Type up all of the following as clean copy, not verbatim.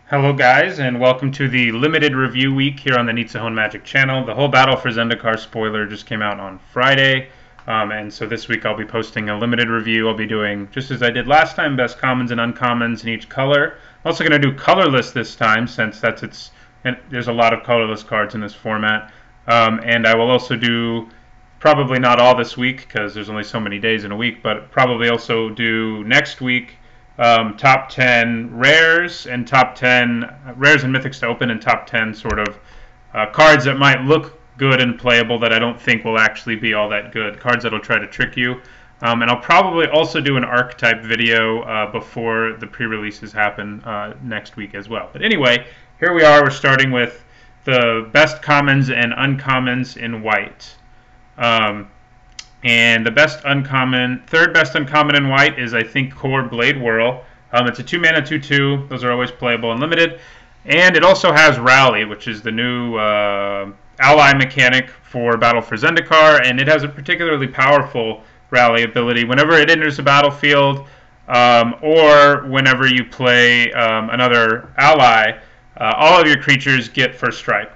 Hello guys, and welcome to the limited review week here on the Nitsahon Magic channel. The whole Battle for Zendikar spoiler just came out on Friday, and so this week I'll be posting a limited review. I'll be doing, just as I did last time, best commons and uncommons in each color. I'm also going to do colorless this time, since there's a lot of colorless cards in this format. And I will also do, probably not all this week, because there's only so many days in a week, but probably also do next week top 10 rares and top 10 rares and mythics to open, and top 10 sort of cards that might look good and playable that I don't think will actually be all that good. Cards that'll try to trick you. And I'll probably also do an archetype video before the pre-releases happen next week as well. But anyway, here we are. We're starting with the best commons and uncommons in white. And the best uncommon, third best uncommon in white is, I think, Core Blade Whirl. It's a 2-mana 2/2. Those are always playable and limited. And it also has Rally, which is the new ally mechanic for Battle for Zendikar, and it has a particularly powerful Rally ability. Whenever it enters the battlefield, or whenever you play another ally, all of your creatures get first strike.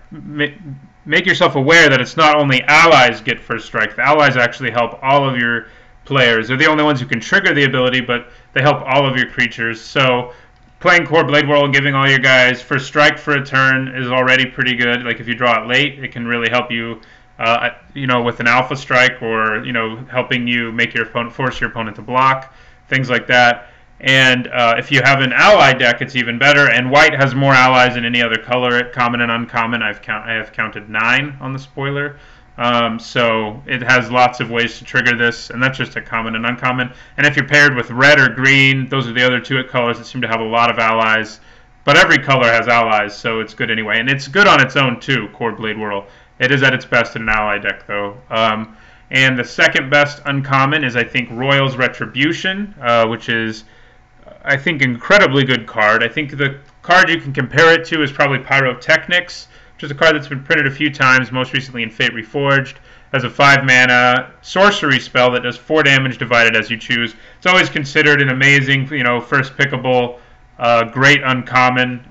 Make yourself aware that it's not only allies get first strike. The allies actually help all of your players. They're the only ones who can trigger the ability, but they help all of your creatures. So playing Core Blade Whirl and giving all your guys first strike for a turn is already pretty good. Like if you draw it late, it can really help you, with an alpha strike, or helping you make your opponent, force your opponent to block, things like that. And if you have an ally deck, it's even better. And white has more allies than any other color, common and uncommon. I have counted 9 on the spoiler. So it has lots of ways to trigger this, and that's just a common and uncommon. And if you're paired with red or green, those are the other two colors that seem to have a lot of allies. But every color has allies, so it's good anyway. And it's good on its own too, Core Blade Whirl. It is at its best in an ally deck, though. And the second best uncommon is, I think, Royal's Retribution, which is, I think, incredibly good card. I think the card you can compare it to is probably Pyrotechnics, which is a card that's been printed a few times, most recently in Fate Reforged, as a 5-mana sorcery spell that does 4 damage divided as you choose. It's always considered an amazing, first pickable, great uncommon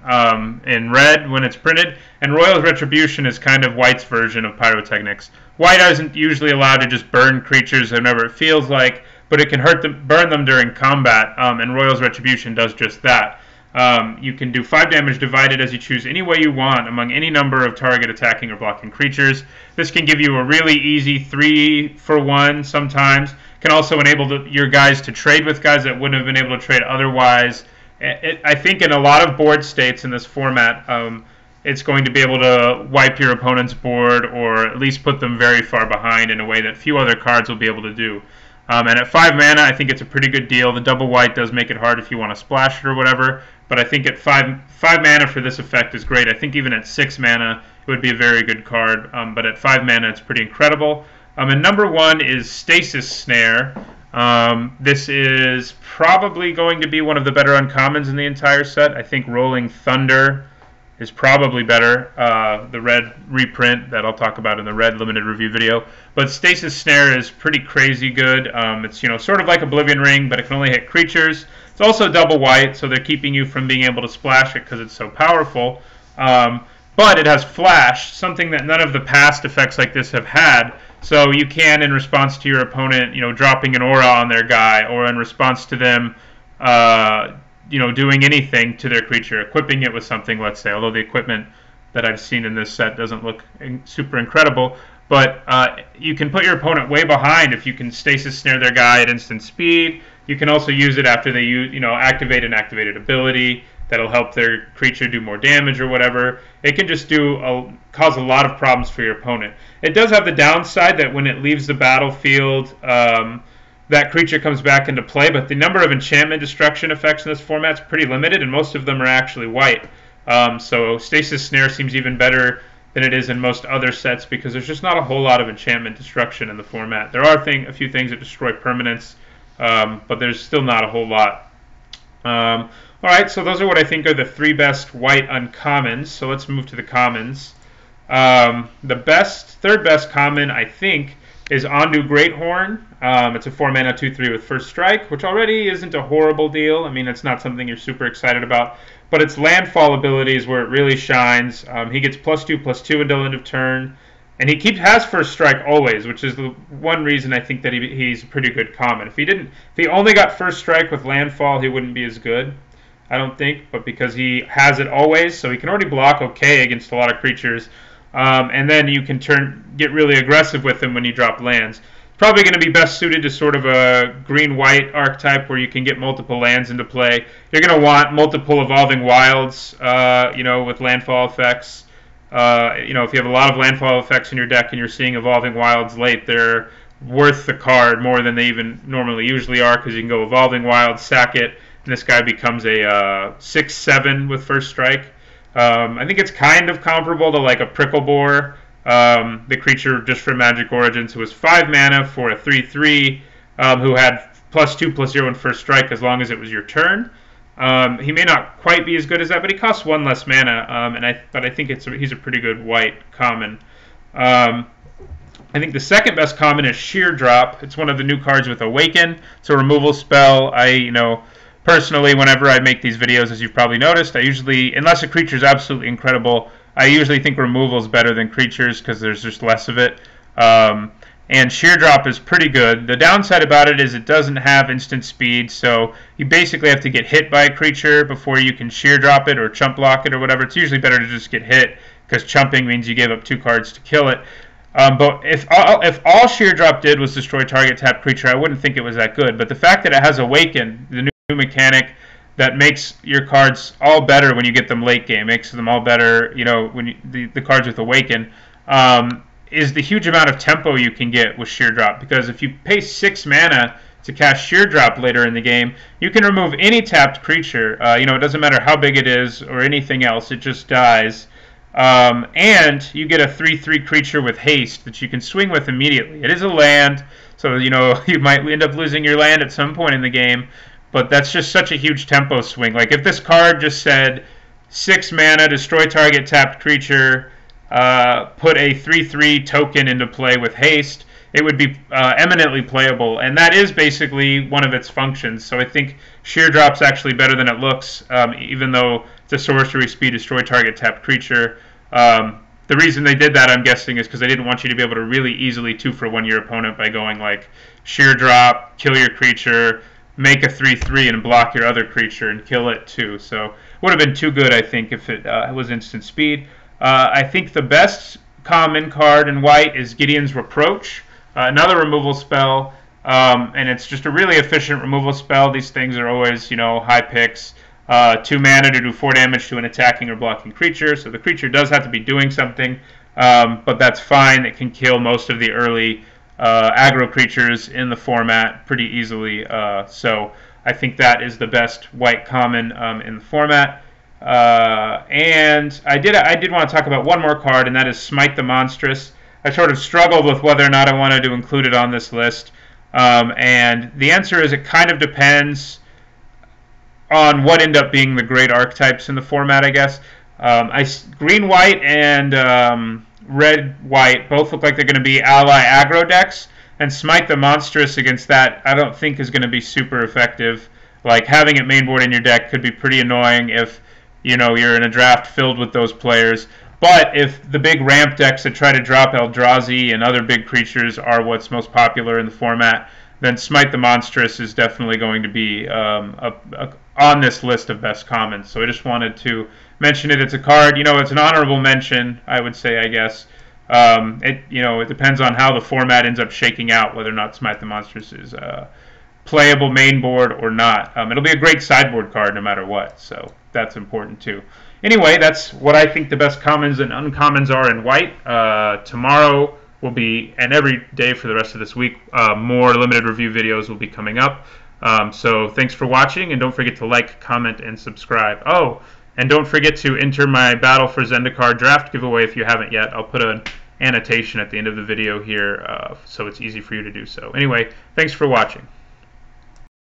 in red when it's printed. And Royal's Retribution is kind of white's version of Pyrotechnics. White isn't usually allowed to just burn creatures whenever it feels like, but it can burn them during combat, and Royal's Retribution does just that. You can do 5 damage divided as you choose any way you want among any number of target attacking or blocking creatures. This can give you a really easy 3-for-1 sometimes. Can also enable your guys to trade with guys that wouldn't have been able to trade otherwise. I think in a lot of board states in this format, it's going to be able to wipe your opponent's board, or at least put them very far behind in a way that few other cards will be able to do. And at 5 mana, I think it's a pretty good deal. The double white does make it hard if you want to splash it or whatever, but I think at 5 mana for this effect is great. I think even at 6 mana, it would be a very good card, but at 5 mana, it's pretty incredible. And number 1 is Stasis Snare. This is probably going to be one of the better uncommons in the entire set. I think Rolling Thunder is probably better, the red reprint that I'll talk about in the red limited review video. But Stasis Snare is pretty crazy good. It's sort of like Oblivion Ring, but it can only hit creatures. It's also double white, so they're keeping you from being able to splash it because it's so powerful. But it has Flash, something that none of the past effects like this have had. So you can, in response to your opponent, dropping an aura on their guy, or in response to them, doing anything to their creature, equipping it with something, let's say, although the equipment that I've seen in this set doesn't look super incredible, but you can put your opponent way behind if you can Stasis Snare their guy at instant speed. You can also use it after they activate an activated ability that'll help their creature do more damage or whatever. It can just cause a lot of problems for your opponent. It does have the downside that when it leaves the battlefield, that creature comes back into play, but the number of enchantment destruction effects in this format is pretty limited, and most of them are actually white. So Stasis Snare seems even better than it is in most other sets, because there's just not a whole lot of enchantment destruction in the format. There are a few things that destroy permanents, but there's still not a whole lot. Alright, so those are what I think are the 3 best white uncommons. So let's move to the commons. The third best common, I think, is Ondu Greathorn. It's a 4-mana 2/3 with first strike, which already isn't a horrible deal. I mean, it's not something you're super excited about, but its landfall ability is where it really shines. He gets +2/+2 until end of turn, and he has first strike always, which is the one reason I think that he's a pretty good common. If he only got first strike with landfall, he wouldn't be as good, I don't think. But because he has it always, so he can already block okay against a lot of creatures, and then you can get really aggressive with him when you drop lands. Probably going to be best suited to sort of a green-white archetype where you can get multiple lands into play. You're going to want multiple Evolving Wilds, with landfall effects. If you have a lot of landfall effects in your deck and you're seeing Evolving Wilds late, they're worth the card more than they even usually are, because you can go Evolving Wilds, sack it, and this guy becomes a 6/7 with first strike. I think it's kind of comparable to like a Prickle Boar, the creature just from Magic Origins, who was 5 mana for a 3/3, who had +2/+0 in first strike as long as it was your turn. He may not quite be as good as that, but he costs 1 less mana, but I think he's a pretty good white common. I think the second best common is Sheer Drop. It's one of the new cards with Awaken. It's a removal spell. Personally, whenever I make these videos, as you've probably noticed, I usually, unless a creature is absolutely incredible, I usually think removal is better than creatures because there's just less of it. And Sheer Drop is pretty good. The downside about it is it doesn't have instant speed, so you basically have to get hit by a creature before you can Sheer Drop it or chump block it or whatever. It's usually better to just get hit, because chumping means you gave up 2 cards to kill it. But if all Sheer Drop did was destroy target tapped creature, I wouldn't think it was that good. But the fact that it has Awaken, the new mechanic that makes your cards all better when you get them late game, makes them all better, when the cards with Awaken, is the huge amount of tempo you can get with Sheer Drop. Because if you pay 6 mana to cast Sheer Drop later in the game, you can remove any tapped creature. It doesn't matter how big it is or anything else, it just dies. And you get a 3/3 creature with haste that you can swing with immediately. It is a land, so you might end up losing your land at some point in the game, but that's just such a huge tempo swing. Like if this card just said 6 mana, destroy target tapped creature, put a 3/3 token into play with haste, it would be eminently playable, and that is basically one of its functions. So I think Sheer Drop's actually better than it looks, even though it's a sorcery speed, destroy target tapped creature. The reason they did that, I'm guessing, is because they didn't want you to be able to really easily 2-for-1 your opponent by going like Sheer Drop, kill your creature, make a 3/3 and block your other creature and kill it too. So it would have been too good, I think, if it was instant speed. I think the best common card in white is Gideon's Reproach, another removal spell, and it's just a really efficient removal spell. These things are always, high picks. 2 mana to do 4 damage to an attacking or blocking creature, so the creature does have to be doing something, but that's fine. It can kill most of the early aggro creatures in the format pretty easily, so I think that is the best white common in the format. And I did want to talk about one more card, and that is Smite the Monstrous. I sort of struggled with whether or not I wanted to include it on this list, and the answer is it kind of depends on what end up being the great archetypes in the format, I guess. Green-white and red-white both look like they're going to be ally aggro decks, and Smite the Monstrous against that I don't think is going to be super effective. Like, having it mainboard in your deck could be pretty annoying if you're in a draft filled with those players. But if the big ramp decks that try to drop Eldrazi and other big creatures are what's most popular in the format, then Smite the Monstrous is definitely going to be on this list of best commons. So I just wanted to mention it. It's a card, it's an honorable mention, I would say, I guess. It depends on how the format ends up shaking out, whether or not Smite the Monstrous is playable main board or not. It'll be a great sideboard card no matter what, so that's important too. Anyway, that's what I think the best commons and uncommons are in white. Tomorrow will be, and every day for the rest of this week, more limited review videos will be coming up. So thanks for watching, and don't forget to like, comment, and subscribe. Oh, and don't forget to enter my Battle for Zendikar draft giveaway if you haven't yet. I'll put an annotation at the end of the video here so it's easy for you to do so. Anyway, thanks for watching.